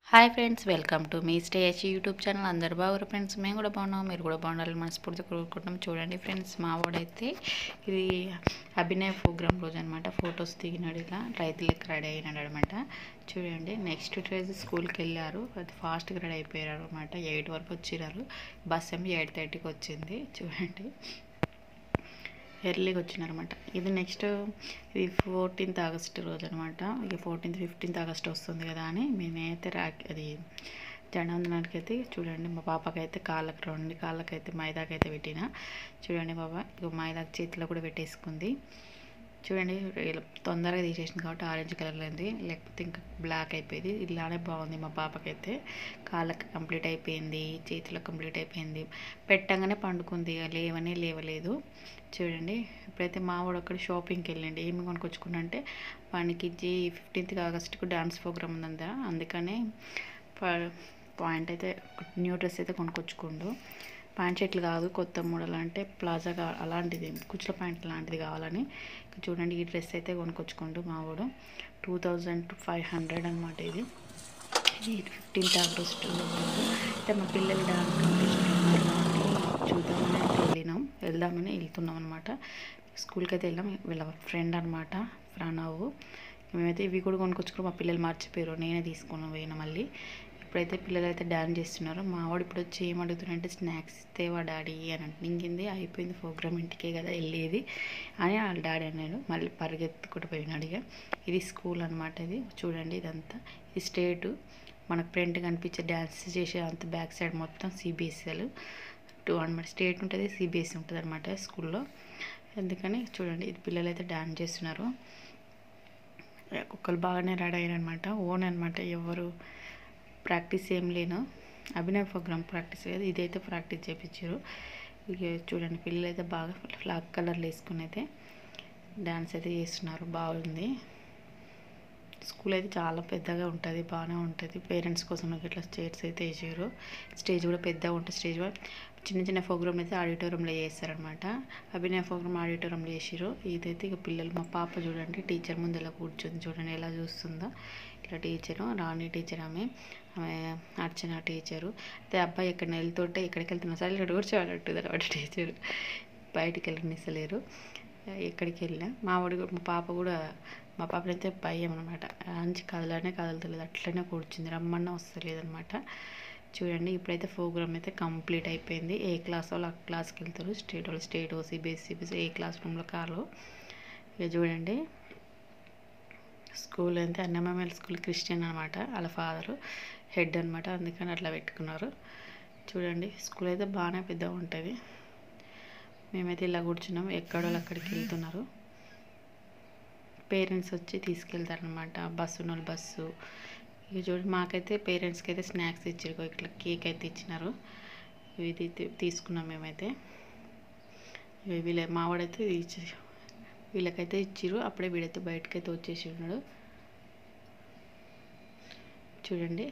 Hi friends, welcome to me stay H YouTube channel. అందరు బాగున్నారు friends, మేము కూడా బాగున్నాం, మీరు కూడా బాగుండాలని మనస్ఫూర్తిగా కోరుకుంటున్నాం. చూడండి ఫ్రెండ్స్, మా వాడైతే ఇది అభినయ ప్రోగ్రామ్ రోజు అనమాట. ఫొటోస్ దిగినాడు, ఇలా రైతులకు రెడీ అయినాడు అనమాట. చూడండి, నెక్స్ట్ రోజు స్కూల్కి వెళ్ళారు, అది ఫాస్ట్గా రెడీ అయిపోయారు అనమాట. 8 వరకు వచ్చినారు, బస్ ఏమో 8:30కి వచ్చింది. చూడండి, ఎర్లీగా వచ్చినారనమాట. ఇది నెక్స్ట్ ఇది 14th ఆగస్ట్ రోజు అనమాట. ఇక 14th 15th ఆగస్ట్ వస్తుంది కదా అని మేమైతే అది జెండావందనానికి అయితే చూడండి, మా పాపకైతే కాళ్ళకి 2 కాళ్ళకైతే మైదాకైతే పెట్టిన. చూడండి పాప ఇక మైదాకి చేతిలో కూడా పెట్టేసుకుంది. చూడండి, తొందరగా తీసేసింది కాబట్టి ఆరెంజ్ కలర్లో అయింది, లేకపోతే ఇంకా బ్లాక్ అయిపోయింది. ఇలానే బాగుంది. మా పాపకైతే కాళ్ళకి కంప్లీట్ అయిపోయింది, చేతిలో కంప్లీట్ అయిపోయింది. పెట్టంగానే పండుకుంది, లేవలేదు. చూడండి, ఇప్పుడైతే మా వాడు అక్కడ షాపింగ్కి వెళ్ళండి. ఏమి కొనుక్కొచ్చుకున్నా అంటే వానికి 15th ఆగస్టుకు డాన్స్ ప్రోగ్రామ్ ఉందంట, అందుకనే పాయింట్ అయితే న్యూ డ్రెస్ అయితే కొనుక్కొచ్చుకుండు. ప్యాంట్ షర్ట్లు కాదు, కొత్త మోడల్ అంటే ప్లాజా అలాంటిది, కుచ్చుల ప్యాంట్ లాంటిది కావాలని. చూడండి, ఈ డ్రెస్ అయితే కొనుక్కొచ్చుకోండు మా వాడు. 2500 అనమాట. ఇది 15th ఆగస్ట్ అయితే మా పిల్లలు డాన్స్ కాంపిటీషన్ చూద్దామని వెళ్దామని వెళ్తున్నాం అనమాట. స్కూల్కి అయితే వెళ్ళాం. వీళ్ళ ఫ్రెండ్ అనమాట, ప్రణవ్. మేమైతే ఇవి కూడా కొనుక్కొచ్చుకున్నాం. మా పిల్లలు మర్చిపోయారు, నేనే తీసుకుని పోయినా మళ్ళీ. ఇప్పుడైతే పిల్లలు అయితే డాన్స్ చేస్తున్నారు. మా వాడు ఇప్పుడు వచ్చి ఏం అడుగుతున్నారంటే స్నాక్స్ ఇస్తేవా డాడీ అని అంటే, ఇంకింది అయిపోయింది ప్రోగ్రామ్, ఇంటికే కదా వెళ్ళేది అని వాళ్ళ డాడీ అన్నాడు. మళ్ళీ పరిగెత్తుకుంటూ పోయినాడు. ఇక ఇది స్కూల్ అనమాట. ఇది చూడండి, ఇదంతా ఇది స్టేటు. మనకు ఫ్రంట్ కనిపించే డ్యాన్స్ చేసే అంత బ్యాక్ సైడ్ మొత్తం సిబిఎస్ఈలు 2 అనమాట. స్టేట్ ఉంటుంది, సిబిఎస్ఈ ఉంటుంది అనమాట స్కూల్లో. అందుకని చూడండి, ఇది పిల్లలు అయితే డాన్స్ చేస్తున్నారు. ఒక్కరు బాగానే రెడీ అయ్యారనమాట. ఓన్ అనమాట, ఎవరు ప్రాక్టీస్ ఏం లేను. అభినయ ప్రోగ్రామ్ ప్రాక్టీస్ లేదు, ఇదైతే ప్రాక్టీస్ చేయించారు. ఇక చూడండి, పిల్లలు అయితే బాగా ఫ్లాగ్ కలర్లు వేసుకుని అయితే డ్యాన్స్ అయితే చేస్తున్నారు. బాగుంది. స్కూల్ అయితే చాలా పెద్దగా ఉంటుంది, బాగానే ఉంటుంది. పేరెంట్స్ కోసం ఇట్లా చైర్స్ అయితే వేసారు. స్టేజ్ కూడా పెద్దగా ఉంటుంది. స్టేజ్ చిన్న చిన్న ప్రోగ్రామ్ అయితే ఆడిటోరియంలో చేస్తారనమాట. అభినయ ప్రోగ్రామ్ ఆడిటోరియంలో చేసారు. ఇదైతే ఇక పిల్లలు, మా పాప చూడండి టీచర్ ముందు ఎలా కూర్చుంది, చూడండి ఎలా చూస్తుందో. ఇట్లా టీచరు, రాణి టీచర్, ఆమె అర్చన టీచరు. అయితే అబ్బాయి ఎక్కడ వెళ్తుంటే ఎక్కడికి వెళ్తున్నా సరే ఇక్కడ కూర్చోవాలంటుంది అనమాట టీచరు. బయటికి వెళ్ళనిస్తలేరు. ఎక్కడికి వెళ్ళినా మా పాప కూడా, మా పాపనైతే భయం అనమాట. మంచి కదలతలేదు, అట్లనే కూర్చుంది, రమ్మన్నా వస్తలేదు అనమాట. చూడండి, ఇప్పుడైతే ప్రోగ్రామ్ అయితే కంప్లీట్ అయిపోయింది. ఏ క్లాస్ వాళ్ళు ఆ క్లాస్కి వెళ్తారు. స్టేట్ సిబిఎస్ఈ ఏ క్లాస్ రూమ్లో కాలో. ఇక చూడండి, స్కూల్ అయితే అన్నమయ్య స్కూల్ క్రిస్టియన్ అనమాట, వాళ్ళ ఫాదరు హెడ్ అనమాట, అందుకని అట్లా పెట్టుకున్నారు. చూడండి, స్కూల్ అయితే బాగానే పెద్దగా ఉంటుంది. మేమైతే ఇలా కూర్చున్నాం, ఎక్కడో అక్కడికి వెళ్తున్నారు. పేరెంట్స్ వచ్చి తీసుకెళ్తారనమాట, బస్సు ఉన్న బస్సు. ఇక చూడండి, మాకైతే పేరెంట్స్కి అయితే స్నాక్స్ ఇచ్చారు, ఇట్లా కేక్ అయితే ఇచ్చినారు. ఇది తీసుకున్నాం మేమైతే. మావాడైతే వీళ్ళకైతే ఇచ్చిర్రు. అప్పుడే వీడైతే బయటకైతే వచ్చేసి ఉన్నాడు. చూడండి,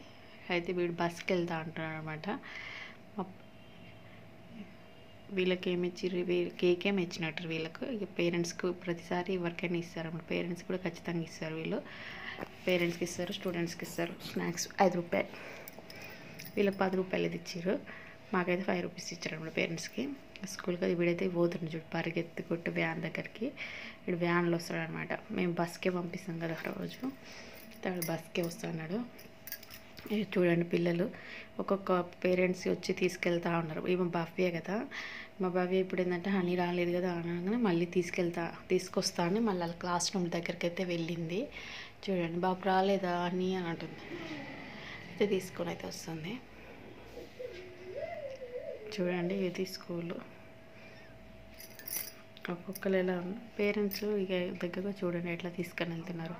అయితే వీడు బస్కి వెళ్తా అంటున్నాడు అనమాట. వీళ్ళకి ఏమి ఇచ్చిర్రు, కేక్ ఏమి ఇచ్చినట్టు వీళ్ళకు. ఇక పేరెంట్స్కి ప్రతిసారి ఎవరికైనా ఇస్తారన్నమాట. పేరెంట్స్ కూడా ఖచ్చితంగా ఇస్తారు. వీళ్ళు పేరెంట్స్కి ఇస్తారు, స్టూడెంట్స్కి ఇస్తారు. స్నాక్స్ 5 రూపాయలు, వీళ్ళకి 10 రూపాయలు అయితే ఇచ్చారు. మాకైతే 5 రూపీస్ ఇచ్చారు అనమాట పేరెంట్స్కి. స్కూల్కి అది వీడైతే పోతుండే చూడు, పరిగెత్తుకుంటూ వ్యాన్ దగ్గరికి. వీడు వ్యాన్లో వస్తాడనమాట. మేము బస్కే పంపిస్తాం కదా రోజు, వాడు బస్కే వస్తున్నాడు. చూడండి, పిల్లలు ఒక్కొక్క పేరెంట్స్ వచ్చి తీసుకెళ్తా ఉన్నారు. ఈమె భవ్య కదా, మా భవ్య ఇప్పుడు ఏంటంటే హనీ రాలేదు కదా అనగానే మళ్ళీ తీసుకొస్తా అని మళ్ళీ వాళ్ళ క్లాస్ రూమ్ దగ్గరికి అయితే వెళ్ళింది. చూడండి, బాబు రాలేదా అని అంటుంది. అయితే తీసుకొని అయితే వస్తుంది. చూడండి, ఇది స్కూలు. ఒక్కొక్కరు ఎలా పేరెంట్స్ ఇక దగ్గరగా చూడండి ఎట్లా తీసుకొని వెళ్తున్నారు.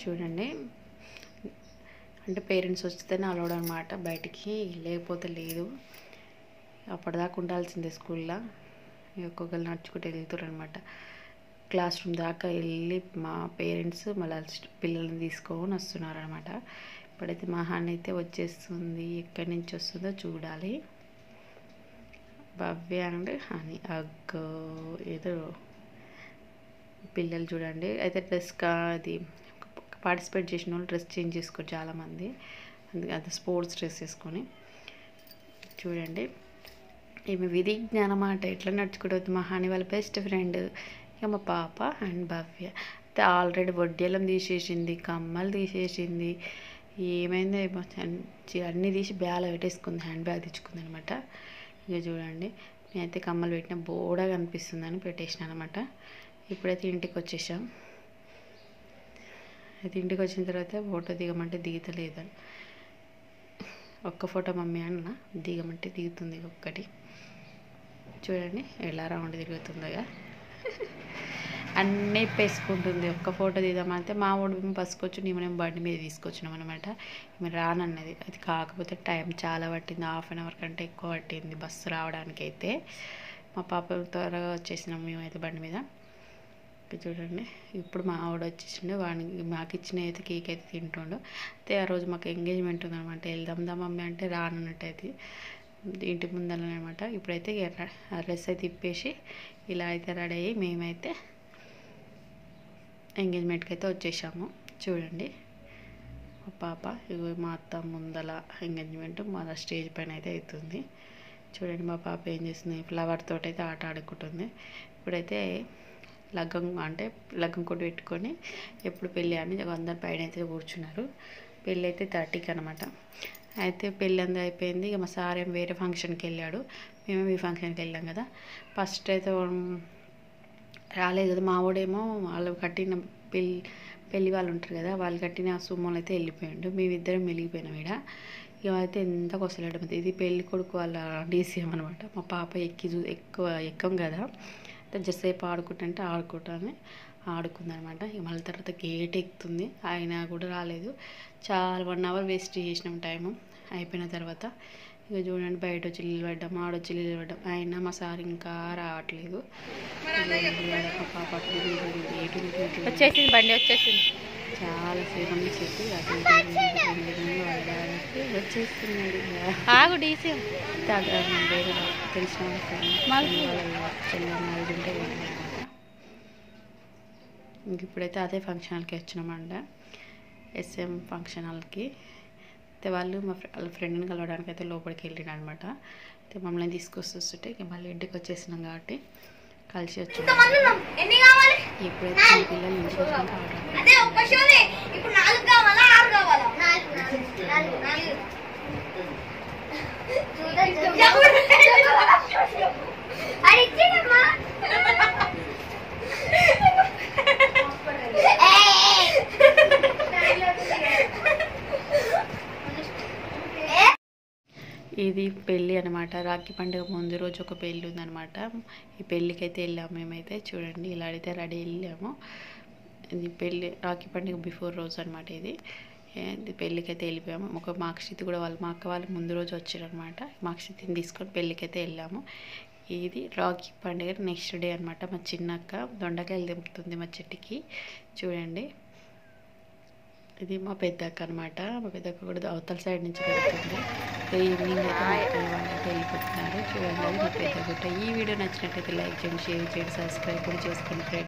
చూడండి, అంటే పేరెంట్స్ వస్తేనే అలౌడ్ అనమాట బయటికి, లేకపోతే లేదు. అప్పటిదాకా ఉండాల్సిందే స్కూల్లో. ఒక్కొక్కరు నడుచుకుంటూ వెళ్తారు అనమాట. క్లాస్ రూమ్ దాకా వెళ్ళి మా పేరెంట్స్ మళ్ళీ పిల్లల్ని తీసుకొని వస్తున్నారు అనమాట. ఇప్పుడైతే మా హాని అయితే వచ్చేస్తుంది, ఎక్కడి నుంచి వస్తుందో చూడాలి. భవ్య అండ్ హనీ అగ్గో ఏదో పిల్లలు చూడండి. అయితే డ్రెస్ అది పార్టిసిపేట్ చేసిన వాళ్ళు డ్రెస్ చేంజ్ చేసుకోరు చాలామంది, అందుకే అది స్పోర్ట్స్ డ్రెస్ వేసుకొని. చూడండి ఈమె విధి జ్ఞానం మాట ఎట్లా నడుచుకుంటుంది. మా హాని వాళ్ళ బెస్ట్ ఫ్రెండ్. ఇక మా పాప అండ్ భవ్య అయితే ఆల్రెడీ వడ్డేలం తీసేసింది, కమ్మలు తీసేసింది, ఏమైందో ఏమో అన్నీ తీసి బ్యాగ్లో పెట్టేసుకుంది, హ్యాండ్ బ్యాగ్ తెచ్చుకుంది అనమాట. ఇక చూడండి నేనైతే కమ్మలు పెట్టిన బోడగా అనిపిస్తుందని పెట్టేసిన అనమాట. ఇప్పుడైతే ఇంటికి వచ్చేసాం. అయితే ఇంటికి వచ్చిన తర్వాత ఫోటో దిగమంటే దిగుతలేదని, ఒక్క ఫోటో మమ్మీ అన్న దిగమంటే దిగుతుంది ఒక్కటి. చూడండి ఎలా రౌండ్ తిరుగుతుందిగా, అన్నీ పేసుకుంటుంది. ఒక్క ఫోటో దిద్దామంటే మా ఊడి మేము పసుకొచ్చు, మేము బండి మీద తీసుకొచ్చినాం అనమాట. మేము రానన్నది, అది కాకపోతే టైం చాలా పట్టింది, 1/2 an hour కంటే ఎక్కువ పట్టింది బస్సు రావడానికి. అయితే మా పాప త్వరగా వచ్చేసినాం మేమైతే బండి మీద. చూడండి ఇప్పుడు మా ఆవిడ వచ్చేసిండు, వాడికి మాకు ఇచ్చిన అయితే కేక్ అయితే తింటుండు. అయితే ఆ రోజు మాకు ఎంగేజ్మెంట్ ఉందనమాట, వెళ్దాందా మమ్మీ అంటే రానన్నట్టు అయితే ఇంటి ముందరనమాట. ఇప్పుడైతే ఆ డ్రెస్ అయితే ఇప్పేసి ఇలా అయితే రెడీ అయ్యి మేమైతే ఎంగేజ్మెంట్కి అయితే వచ్చేసాము. చూడండి మా పాప ఇగో మా అత్త ముందల ఎంగేజ్మెంట్ మన స్టేజ్ పైన అయితే అవుతుంది. చూడండి మా పాప ఏం చేస్తుంది, ఫ్లవర్ తోటి అయితే ఆట ఆడుకుంటుంది. ఇప్పుడైతే లగ్గం అంటే లగ్గం కొట్టు పెట్టుకొని ఎప్పుడు పెళ్ళి అని అందరు పైన అయితే కూర్చున్నారు. పెళ్ళి అయితే 30కి అనమాట. అయితే పెళ్ళి అంతా అయిపోయింది. ఇక మా సార్ ఏం వేరే ఫంక్షన్కి వెళ్ళాడు, మేము ఈ ఫంక్షన్కి వెళ్ళాం కదా. ఫస్ట్ అయితే రాలేదు కదా, మా వాడేమో వాళ్ళు కట్టిన పెళ్ళి వాళ్ళు ఉంటారు కదా, వాళ్ళు కట్టిన సుమ్మలు అయితే వెళ్ళిపోయాడు. మేమిద్దరం మెలిగిపోయినాం ఇక్కడ. ఇక అయితే ఎంత కొసలేడు. ఇది పెళ్ళి కొడుకు వాళ్ళ డీసీఎం అనమాట. మా పాప ఎక్కం కదా, జసేపు ఆడుకుంటుంటే ఆడుకుందనమాట. ఇక మళ్ళీ తర్వాత గేట్ ఎక్కుతుంది, అయినా కూడా రాలేదు. చాలా 1 hour వేస్ట్ చేసినాం టైము. అయిపోయిన తర్వాత ఇక చూడండి బయట వచ్చి నిలబడ్డాం, ఆడొచ్చి నిలబడ్డాం, అయినా మా సార్ ఇంకా రావట్లేదు. పాప వచ్చేసింది, బండి వచ్చేసింది. చాలా సేపు అని చెప్పి వచ్చేస్తున్నాడు. ఆగు డీసీ వేరే తెలిసిన చెల్లెంటే అనమాట. ఇంక ఇప్పుడైతే అదే ఫంక్షన్ హాల్కి వచ్చినామంట, SM ఫంక్షన్ హాల్కి. అయితే వాళ్ళు వాళ్ళ ఫ్రెండ్ని కలవడానికి అయితే లోపలికి వెళ్ళిన అనమాట. అయితే మమ్మల్ని తీసుకొస్తుంటే ఇక మళ్ళీ ఇంటికి వచ్చేసినాం కాబట్టి కలిసి వచ్చాం. ఎప్పుడైతే పిల్లలు ఇంటికి వచ్చినాక ఇది పెళ్ళి అనమాట. రాఖీ పండుగ ముందు రోజు ఒక పెళ్ళి ఉందనమాట. ఈ పెళ్ళికి అయితే వెళ్ళాము మేమైతే. చూడండి ఇలా అయితే రెడీ వెళ్ళాము. ఇది పెళ్ళి రాఖీ పండుగ బిఫోర్ రోజు అనమాట. ఇది పెళ్ళికి అయితే వెళ్ళిపోయాము. ఒక మార్క్షిత్ కూడా మా అక్క వాళ్ళు ముందు రోజు వచ్చారనమాట. మార్క్షిత్ని తీసుకొని పెళ్ళికి అయితే వెళ్ళాము. ఇది రాఖీ పండుగ నెక్స్ట్ డే అనమాట. మా చిన్నక్క దొండకాయలు దింపుతుంది మా చెట్టుకి. చూడండి ఇది మా పెద్దక్క అనమాట. మా పెద్దక్క కూడా అవతల సైడ్ నుంచి వెళ్తుంది. ఈవినింగ్ అయితే వాళ్ళైతే వెళ్ళిపోతున్నారు. చూడండి మా పెద్దక్క. ఈ వీడియో నచ్చినట్టయితే లైక్ చేయండి, షేర్ చేయండి, సబ్స్క్రైబ్ కూడా చేసుకోండి ఫ్రెండ్స్.